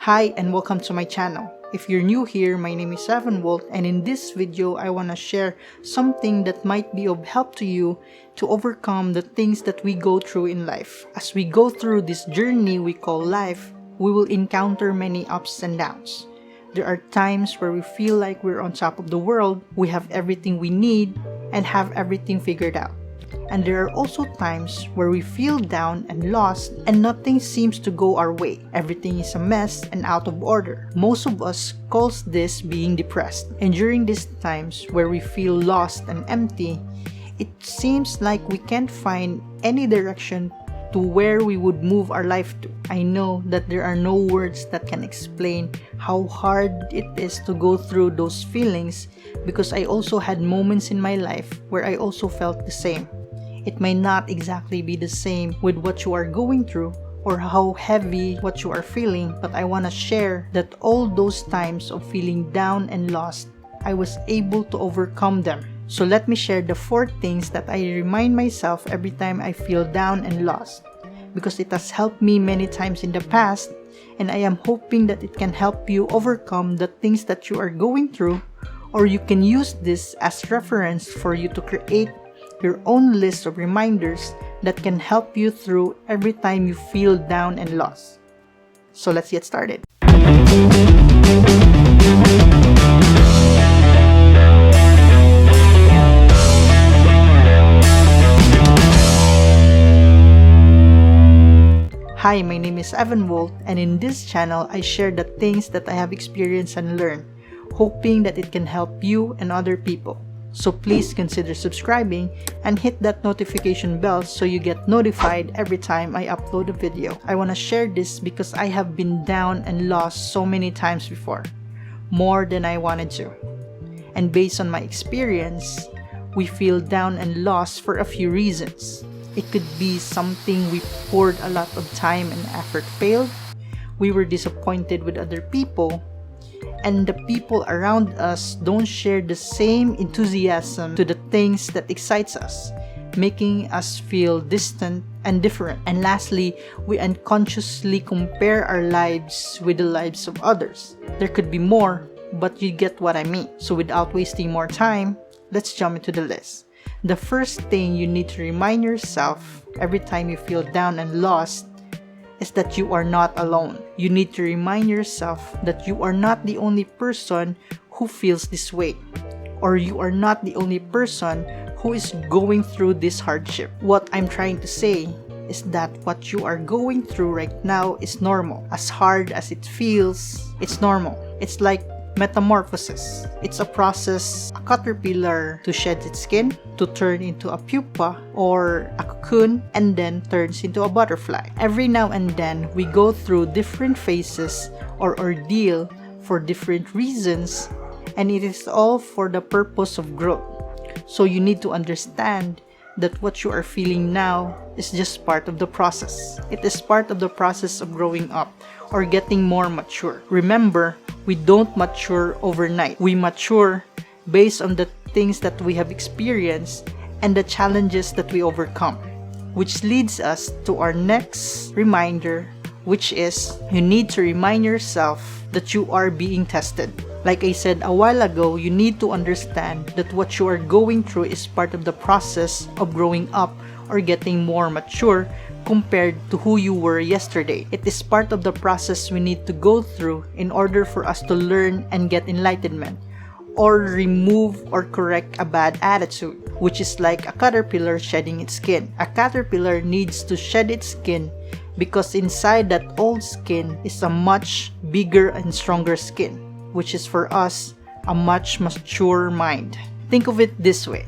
Hi and welcome to my channel. If you're new here, my name is Evan Wolt, and in this video I want to share something that might be of help to you to overcome the things that we go through in life. As we go through this journey we call life, we will encounter many ups and downs. There are times where we feel like we're on top of the world, we have everything we need, and have everything figured out. And there are also times where we feel down and lost and nothing seems to go our way. Everything is a mess and out of order. Most of us calls this being depressed. And during these times where we feel lost and empty, it seems like we can't find any direction to where we would move our life to. I know that there are no words that can explain how hard it is to go through those feelings, because I also had moments in my life where I also felt the same. It may not exactly be the same with what you are going through or how heavy what you are feeling, but I want to share that all those times of feeling down and lost, I was able to overcome them. So let me share the 4 things that I remind myself every time I feel down and lost, because it has helped me many times in the past, and I am hoping that it can help you overcome the things that you are going through, or you can use this as reference for you to create your own list of reminders that can help you through every time you feel down and lost. So let's get started. Hi, my name is Evan Wolt, and in this channel I share the things that I have experienced and learned, hoping that it can help you and other people. So please consider subscribing and hit that notification bell so you get notified every time I upload a video. I want to share this because I have been down and lost so many times before, more than I wanted to. And based on my experience, we feel down and lost for a few reasons. It could be something we poured a lot of time and effort failed, we were disappointed with other people, and the people around us don't share the same enthusiasm to the things that excites us, making us feel distant and different. And lastly, we unconsciously compare our lives with the lives of others. There could be more, but you get what I mean. So without wasting more time, let's jump into the list. The first thing you need to remind yourself every time you feel down and lost is that you are not alone. You need to remind yourself that you are not the only person who feels this way, or you are not the only person who is going through this hardship. What I'm trying to say is that what you are going through right now is normal. As hard as it feels, it's normal. It's like metamorphosis. It's a process, a caterpillar to shed its skin, to turn into a pupa or a cocoon, and then turns into a butterfly. Every now and then, we go through different phases or ordeal for different reasons, and it is all for the purpose of growth. So you need to understand that what you are feeling now is just part of the process. It is part of the process of growing up or getting more mature. Remember, we don't mature overnight. We mature based on the things that we have experienced and the challenges that we overcome. Which leads us to our next reminder, which is you need to remind yourself that you are being tested. Like I said a while ago, you need to understand that what you are going through is part of the process of growing up or getting more mature compared to who you were yesterday. It is part of the process we need to go through in order for us to learn and get enlightenment, or remove or correct a bad attitude, which is like a caterpillar shedding its skin. A caterpillar needs to shed its skin because inside that old skin is a much bigger and stronger skin, which is for us a much mature mind. Think of it this way.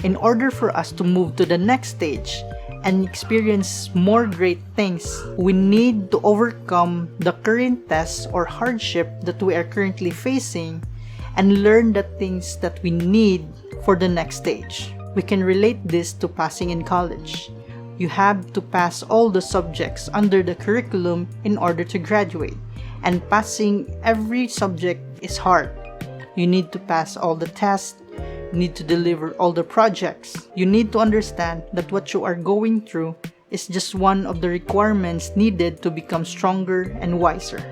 In order for us to move to the next stage and experience more great things, we need to overcome the current test or hardship that we are currently facing and learn the things that we need for the next stage. We can relate this to passing in college. You have to pass all the subjects under the curriculum in order to graduate, and passing every subject is hard. You need to pass all the tests, need to deliver all the projects. You need to understand that what you are going through is just one of the requirements needed to become stronger and wiser.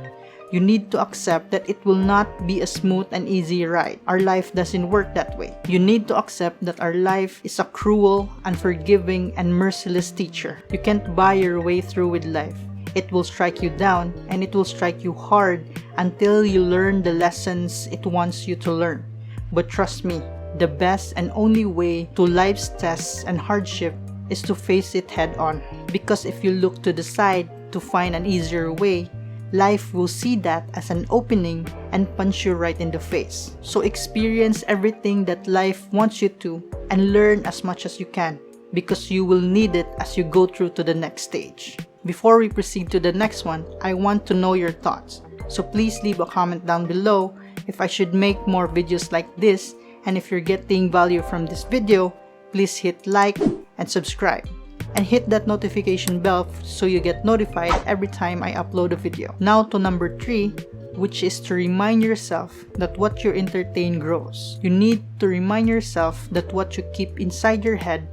You need to accept that it will not be a smooth and easy ride. Our life doesn't work that way. You need to accept that our life is a cruel, unforgiving, and merciless teacher. You can't buy your way through with life. It will strike you down, and it will strike you hard until you learn the lessons it wants you to learn. But trust me, the best and only way to life's tests and hardship is to face it head on. Because if you look to the side to find an easier way, life will see that as an opening and punch you right in the face. So experience everything that life wants you to and learn as much as you can, because you will need it as you go through to the next stage. Before we proceed to the next one, I want to know your thoughts. So please leave a comment down below if I should make more videos like this, and if you're getting value from this video, please hit like and subscribe. And hit that notification bell so you get notified every time I upload a video. Now to number 3, which is to remind yourself that what you entertain grows. You need to remind yourself that what you keep inside your head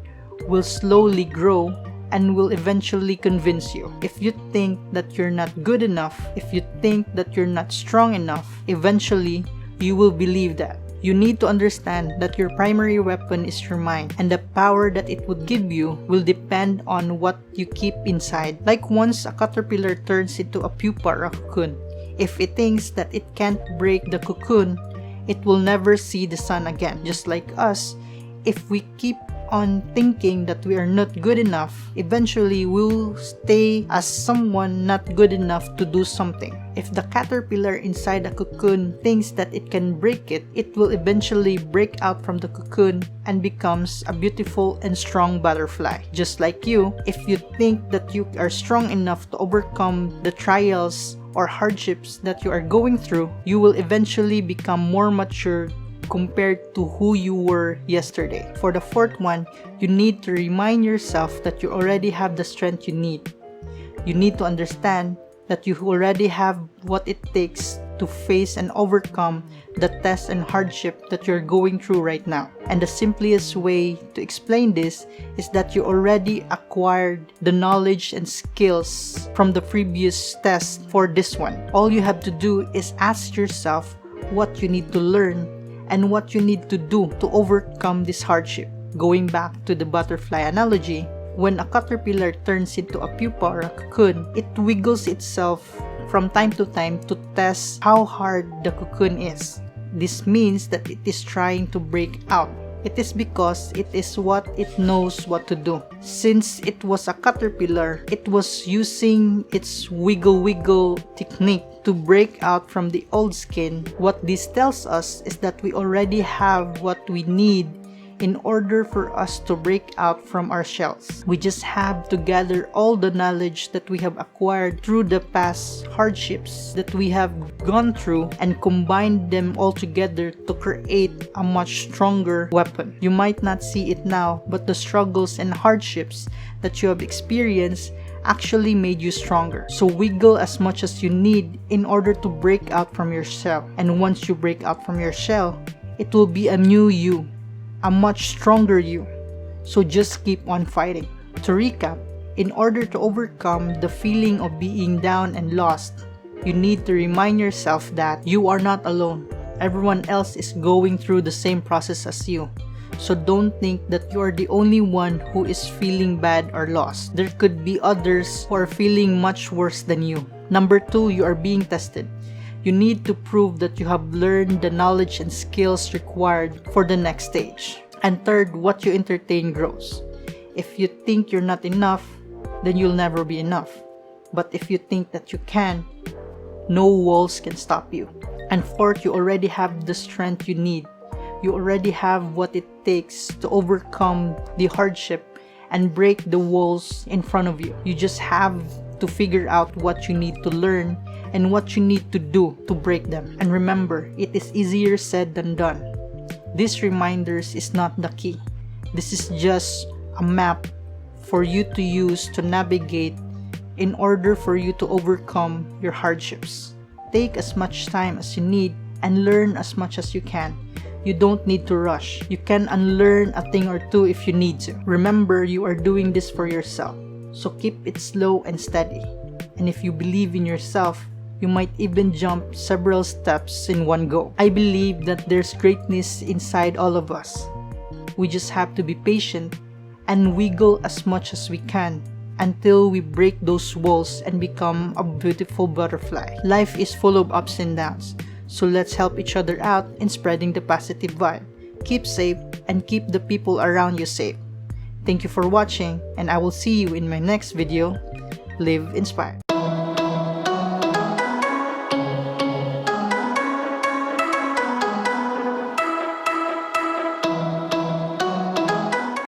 will slowly grow and will eventually convince you. If you think that you're not good enough, if you think that you're not strong enough, eventually you will believe that. You need to understand that your primary weapon is your mind, and the power that it would give you will depend on what you keep inside. Like once a caterpillar turns into a pupa or a cocoon, if it thinks that it can't break the cocoon, it will never see the sun again. Just like us, if we keep on thinking that we are not good enough, eventually we'll stay as someone not good enough to do something. If the caterpillar inside a cocoon thinks that it can break it, it will eventually break out from the cocoon and becomes a beautiful and strong butterfly. Just like you, if you think that you are strong enough to overcome the trials or hardships that you are going through, you will eventually become more mature compared to who you were yesterday. For the fourth one, you need to remind yourself that you already have the strength you need. You need to understand that you already have what it takes to face and overcome the test and hardship that you're going through right now. And the simplest way to explain this is that you already acquired the knowledge and skills from the previous test for this one. All you have to do is ask yourself what you need to learn and what you need to do to overcome this hardship. Going back to the butterfly analogy, when a caterpillar turns into a pupa or a cocoon, it wiggles itself from time to time to test how hard the cocoon is. This means that it is trying to break out. It is because it is what it knows what to do. Since it was a caterpillar, it was using its wiggle technique to break out from the old skin. What this tells us is that we already have what we need in order for us to break out from our shells. We just have to gather all the knowledge that we have acquired through the past hardships that we have gone through and combine them all together to create a much stronger weapon. You might not see it now, but the struggles and hardships that you have experienced actually made you stronger. So wiggle as much as you need in order to break out from your shell. And once you break out from your shell, it will be a new you, a much stronger you. So just keep on fighting. To recap, in order to overcome the feeling of being down and lost, you need to remind yourself that you are not alone. Everyone else is going through the same process as you. So don't think that you are the only one who is feeling bad or lost. There could be others who are feeling much worse than you. Number 2, you are being tested. You need to prove that you have learned the knowledge and skills required for the next stage. And third, what you entertain grows. If you think you're not enough, then you'll never be enough. But if you think that you can, no walls can stop you. And fourth, you already have the strength you need. You already have what it takes to overcome the hardship and break the walls in front of you. You just have to figure out what you need to learn and what you need to do to break them. And remember, it is easier said than done. These reminders is not the key. This is just a map for you to use to navigate in order for you to overcome your hardships. Take as much time as you need and learn as much as you can. You don't need to rush. You can unlearn a thing or two if you need to. Remember, you are doing this for yourself. So keep it slow and steady. And if you believe in yourself, You might even jump several steps in one go. I believe that there's greatness inside all of us. We just have to be patient and wiggle as much as we can until we break those walls and become a beautiful butterfly. Life is full of ups and downs, so let's help each other out in spreading the positive vibe. Keep safe and keep the people around you safe. Thank you for watching, and I will see you in my next video. Live inspired.